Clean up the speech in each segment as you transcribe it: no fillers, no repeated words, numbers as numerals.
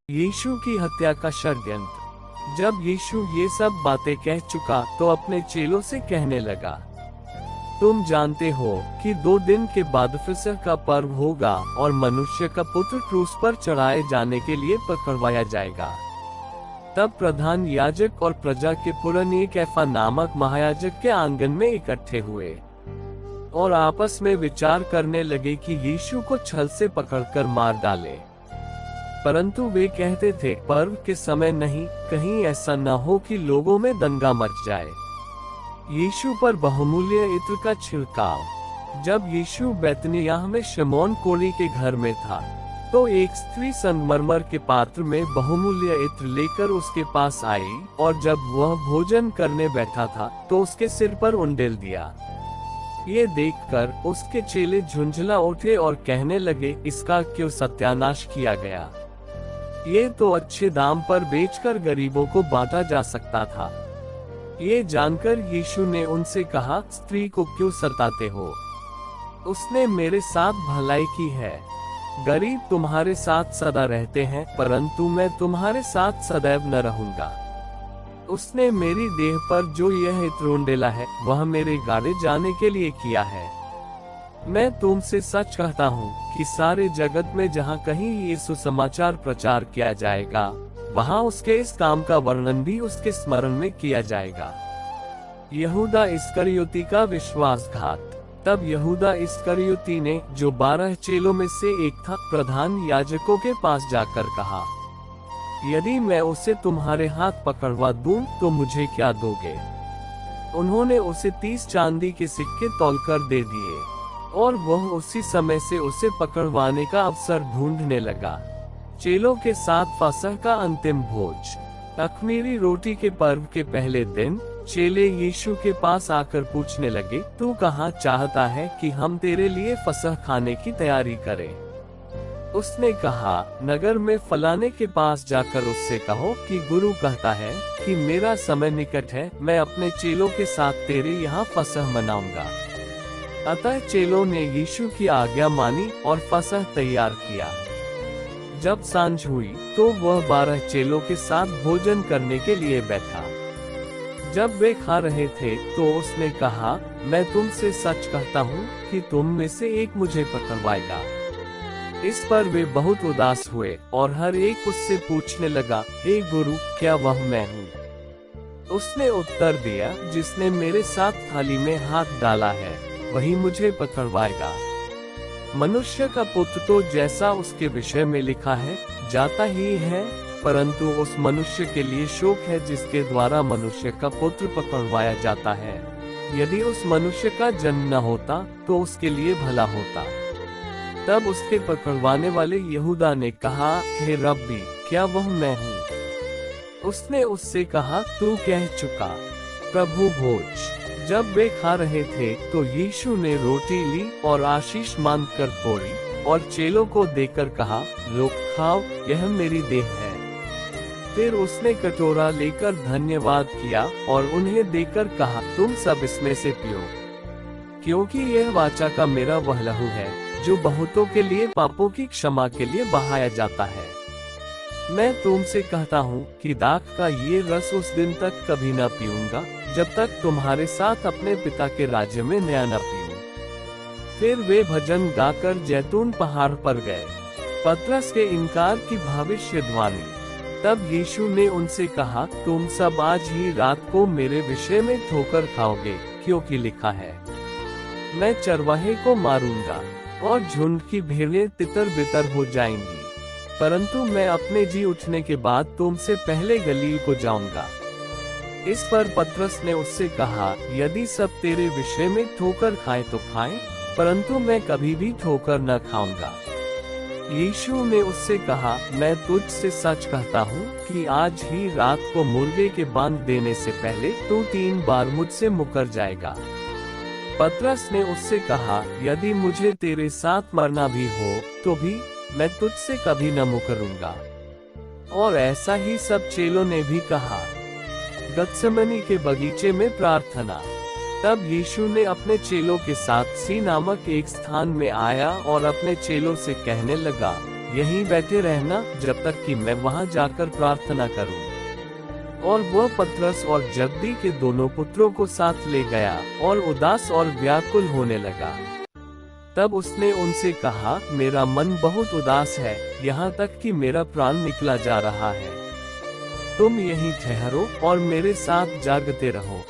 यीशु की हत्या का षड्यंत्र। जब यीशु ये सब बातें कह चुका तो अपने चेलों से कहने लगा, तुम जानते हो कि 2 दिन के बाद फसह का पर्व होगा और मनुष्य का पुत्र क्रूस पर चढ़ाए जाने के लिए पकड़वाया जाएगा। तब प्रधान याजक और प्रजा के पुरनिये कैफा नामक महायाजक के आंगन में इकट्ठे हुए और आपस में विचार करने लगे कि यीशु को छल से पकड़कर मार डाले। परंतु वे कहते थे, पर्व के समय नहीं, कहीं ऐसा न हो कि लोगों में दंगा मच जाए। यीशु पर बहुमूल्य इत्र का छिड़काव। जब यीशु बैतनिय्याह में शमौन कोढ़ी के घर में था, तो एक स्त्री संगमरमर के पात्र में बहुमूल्य इत्र लेकर उसके पास आई और जब वह भोजन करने बैठा था तो उसके सिर पर उंडेल दिया। ये देखकर उसके चेले झुंझला उठे और कहने लगे, इसका क्यों सत्यानाश किया गया? ये तो अच्छे दाम पर बेचकर गरीबों को बांटा जा सकता था। ये जानकर यीशु ने उनसे कहा, स्त्री को क्यों सताते हो? उसने मेरे साथ भलाई की है। गरीब तुम्हारे साथ सदा रहते हैं, परंतु मैं तुम्हारे साथ सदैव न रहूंगा। उसने मेरी देह पर जो यह इत्र उंडेला है, वह मेरे गाड़े जाने के लिए किया है। मैं तुमसे सच कहता हूँ कि सारे जगत में जहाँ कहीं ये सुसमाचार प्रचार किया जाएगा, वहाँ उसके इस काम का वर्णन भी उसके स्मरण में किया जाएगा। यहूदा इस्करियोती का विश्वासघात। तब यहूदा इस्करियोती ने, जो 12 चेलों में से एक था, प्रधान याजकों के पास जाकर कहा, यदि मैं उसे तुम्हारे हाथ पकड़वा दूं तो मुझे क्या दोगे? उन्होंने उसे 30 चांदी के सिक्के तौलकर दे दिए और वह उसी समय से उसे पकड़वाने का अवसर ढूंढने लगा। चेलों के साथ फसह का अंतिम भोज। अख़मीरी रोटी के पर्व के पहले दिन चेले यीशु के पास आकर पूछने लगे, तू कहाँ चाहता है कि हम तेरे लिए फसह खाने की तैयारी करें? उसने कहा, नगर में फलाने के पास जाकर उससे कहो कि गुरु कहता है कि मेरा समय निकट है, मैं अपने चेलों के साथ तेरे यहाँ फसह मनाऊंगा। अतः चेलों ने यीशु की आज्ञा मानी और फसह तैयार किया। जब सांझ हुई तो वह 12 चेलों के साथ भोजन करने के लिए बैठा। जब वे खा रहे थे तो उसने कहा, मैं तुमसे सच कहता हूँ कि तुम में से एक मुझे पकड़वाएगा। इस पर वे बहुत उदास हुए और हर एक उससे पूछने लगा, हे गुरु, क्या वह मैं हूँ? उसने उत्तर दिया, जिसने मेरे साथ थाली में हाथ डाला है वही मुझे पकड़वाएगा। मनुष्य का पुत्र तो जैसा उसके विषय में लिखा है जाता ही है, परंतु उस मनुष्य के लिए शोक है जिसके द्वारा मनुष्य का पुत्र पकड़वाया जाता है। यदि उस मनुष्य का जन्म न होता तो उसके लिए भला होता। तब उसके पकड़वाने वाले यहूदा ने कहा, हे रब्बी, क्या वह मैं हूँ? उसने उससे कहा, तू कह चुका। प्रभु भोज। जब वे खा रहे थे तो यीशु ने रोटी ली और आशीष मांगकर तोड़ी और चेलों को देकर कहा, लो खाओ, यह मेरी देह है। फिर उसने कटोरा लेकर धन्यवाद किया और उन्हें देकर कहा, तुम सब इसमें से पियो, क्योंकि यह वाचा का मेरा वह लहू है जो बहुतों के लिए पापों की क्षमा के लिए बहाया जाता है। मैं तुमसे कहता हूँ कि दाख का ये रस उस दिन तक कभी न पीऊंगा जब तक तुम्हारे साथ अपने पिता के राज्य में नया न पीऊं। फिर वे भजन गाकर जैतून पहाड़ पर गए। पतरस के इनकार की भविष्यवाणी। तब यीशु ने उनसे कहा, तुम सब आज ही रात को मेरे विषय में ठोकर खाओगे, क्योंकि लिखा है, मैं चरवाहे को मारूंगा और झुंड की भेड़ें तितर बितर हो जाएंगी। परंतु मैं अपने जी उठने के बाद तुमसे पहले गलील को जाऊंगा। इस पर पतरस ने उससे कहा, यदि सब तेरे विषय में ठोकर खाएं तो खाएं, परंतु मैं कभी भी ठोकर न खाऊंगा। यीशु ने उससे कहा, मैं तुझसे सच कहता हूँ कि आज ही रात को मुर्गे के बांध देने से पहले तू 3 बार मुझसे मुकर जाएगा। पतरस ने उससे कहा, यदि मुझे तेरे साथ मरना भी हो तो भी मैं तुझसे कभी न मुकरूंगा। और ऐसा ही सब चेलों ने भी कहा। गत्सेमनी के बगीचे में प्रार्थना। तब यीशु ने अपने चेलों के साथ सी नामक एक स्थान में आया और अपने चेलों से कहने लगा, यहीं बैठे रहना जब तक कि मैं वहां जाकर प्रार्थना करूं। और वह पतरस और जब्दी के दोनों पुत्रों को साथ ले गया और उदास और व्याकुल होने लगा। तब उसने उनसे कहा, मेरा मन बहुत उदास है, यहाँ तक कि मेरा प्राण निकला जा रहा है। तुम यहीं ठहरो और मेरे साथ जागते रहो।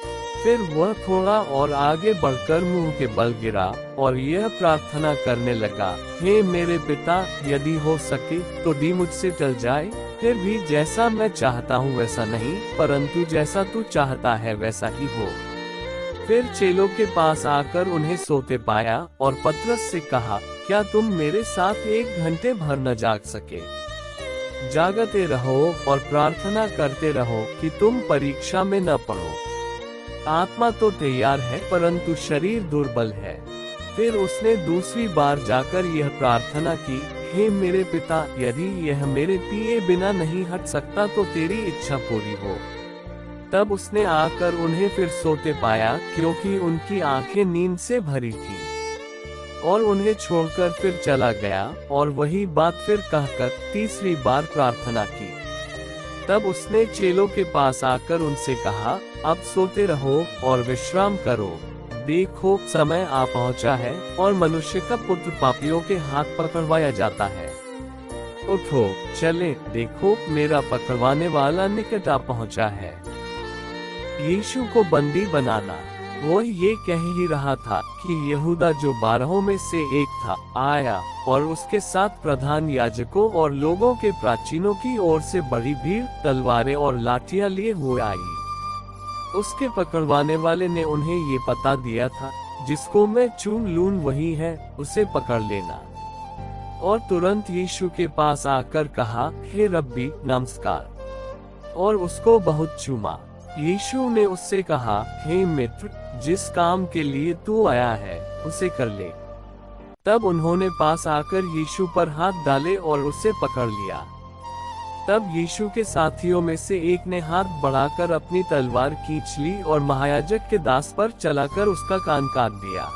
फिर वह थोड़ा और आगे बढ़कर मुंह के बल गिरा और यह प्रार्थना करने लगा, हे मेरे पिता, यदि हो सके तो दी मुझसे टल जाए, फिर भी जैसा मैं चाहता हूँ वैसा नहीं, परंतु जैसा तू चाहता है वैसा ही हो। फिर चेलों के पास आकर उन्हें सोते पाया और पतरस से कहा, क्या तुम मेरे साथ 1 घंटे भर न जाग सके? जागते रहो और प्रार्थना करते रहो कि तुम परीक्षा में न पड़ो। आत्मा तो तैयार है परंतु शरीर दुर्बल है। फिर उसने दूसरी बार जाकर यह प्रार्थना की, हे मेरे पिता, यदि यह मेरे पिए बिना नहीं हट सकता तो तेरी इच्छा पूरी हो। तब उसने आकर उन्हें फिर सोते पाया, क्योंकि उनकी आंखें नींद से भरी थी। और उन्हें छोड़कर फिर चला गया और वही बात फिर कहकर तीसरी बार प्रार्थना की। तब उसने चेलों के पास आकर उनसे कहा, अब सोते रहो और विश्राम करो। देखो, समय आ पहुंचा है और मनुष्य का पुत्र पापियों के हाथ पकड़वाया जाता है। उठो, चले, देखो मेरा पकड़वाने वाला निकट आ पहुंचा है। यीशु को बंदी बनाना। वह ये कह ही रहा था कि यहूदा जो 12 में से एक था आया और उसके साथ प्रधान याजकों और लोगों के प्राचीनों की ओर से बड़ी भीड़ तलवारें और लाठियां लिए हुए आई। उसके पकड़वाने वाले ने उन्हें ये पता दिया था, जिसको मैं चूम लूं वही है, उसे पकड़ लेना। और तुरंत यीशु के पास आकर कहा, हे रब्बी, नमस्कार, और उसको बहुत चूमा। यीशु ने उससे कहा, हे मित्र, जिस काम के लिए तू आया है उसे कर ले। तब उन्होंने पास आकर यीशु पर हाथ डाले और उसे पकड़ लिया। तब यीशु के साथियों में से एक ने हाथ बढ़ाकर अपनी तलवार खींच ली और महायाजक के दास पर चलाकर उसका कान काट दिया।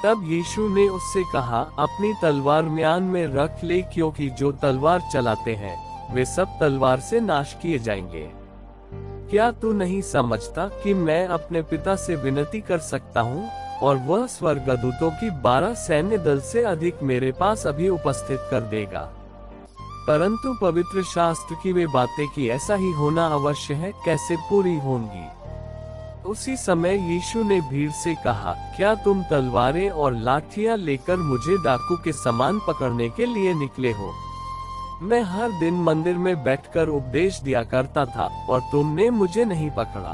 तब यीशु ने उससे कहा, अपनी तलवार म्यान में रख ले, क्योंकि जो तलवार चलाते हैं वे सब तलवार से नाश किए जाएंगे। क्या तू नहीं समझता कि मैं अपने पिता से विनती कर सकता हूँ और वह स्वर्गदूतों की 12 सैन्य दल से अधिक मेरे पास अभी उपस्थित कर देगा? परंतु पवित्र शास्त्र की वे बातें कि ऐसा ही होना अवश्य है कैसे पूरी होंगी। उसी समय यीशु ने भीड़ से कहा, क्या तुम तलवारें और लाठियां लेकर मुझे डाकू के समान पकड़ने के लिए निकले हो? मैं हर दिन मंदिर में बैठकर उपदेश दिया करता था और तुमने मुझे नहीं पकड़ा।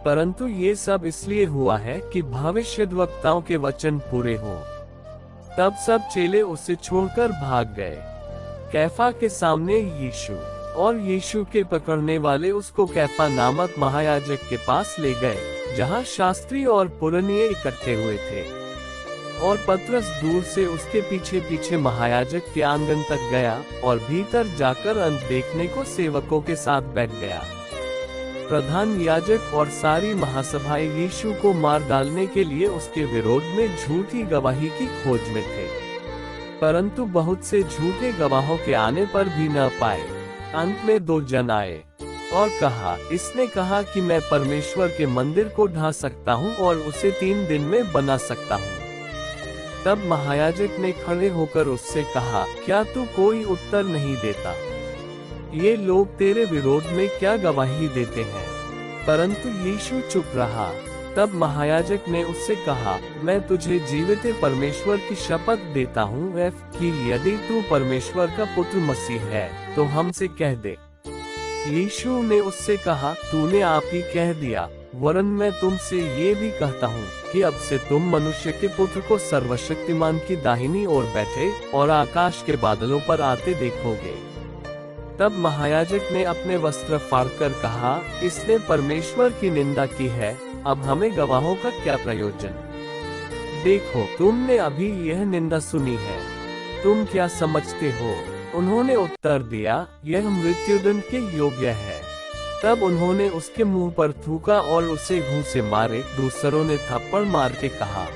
परंतु ये सब इसलिए हुआ है कि भविष्यद्वक्ताओं के वचन पूरे हों। तब सब चेले उसे छोड़कर भाग गए। कैफा के सामने यीशु और यीशु के पकड़ने वाले उसको कैफा नामक महायाजक के पास ले गए, जहाँ शास्त्री और पुरनिये इकट्ठे हुए थे। और पतरस दूर से उसके पीछे पीछे महायाजक के आंगन तक गया और भीतर जाकर अंत देखने को सेवकों के साथ बैठ गया। प्रधान याजक और सारी महासभाएं यीशु को मार डालने के लिए उसके विरोध में झूठी गवाही की खोज में थे, परंतु बहुत से झूठे गवाहों के आने पर भी न पाए। अंत में 2 जन आए और कहा, इसने कहा कि मैं परमेश्वर के मंदिर को ढा सकता हूँ और उसे 3 दिन में बना सकता हूँ। तब महायाजक ने खड़े होकर उससे कहा, क्या तू कोई उत्तर नहीं देता? ये लोग तेरे विरोध में क्या गवाही देते हैं? परंतु यीशु चुप रहा। तब महायाजक ने उससे कहा, मैं तुझे जीवित परमेश्वर की शपथ देता हूँ कि यदि तू परमेश्वर का पुत्र मसीह है तो हमसे कह दे। यीशु ने उससे कहा, तूने आप ही कह दिया, वरन मैं तुमसे ये भी कहता हूँ कि अब से तुम मनुष्य के पुत्र को सर्वशक्तिमान की दाहिनी ओर बैठे और आकाश के बादलों पर आते देखोगे। तब महायाजक ने अपने वस्त्र फाड़कर कहा, इसने परमेश्वर की निंदा की है, अब हमें गवाहों का क्या प्रयोजन? देखो, तुमने अभी यह निंदा सुनी है, तुम क्या समझते हो? उन्होंने उत्तर दिया, यह मृत्युदंड के योग्य है। तब उन्होंने उसके मुंह पर थूका और उसे घूंसे मारे। दूसरों ने थप्पड़ मार के कहा,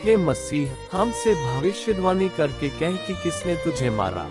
हे मसीह, हमसे भविष्यवाणी करके कह कि किसने तुझे मारा।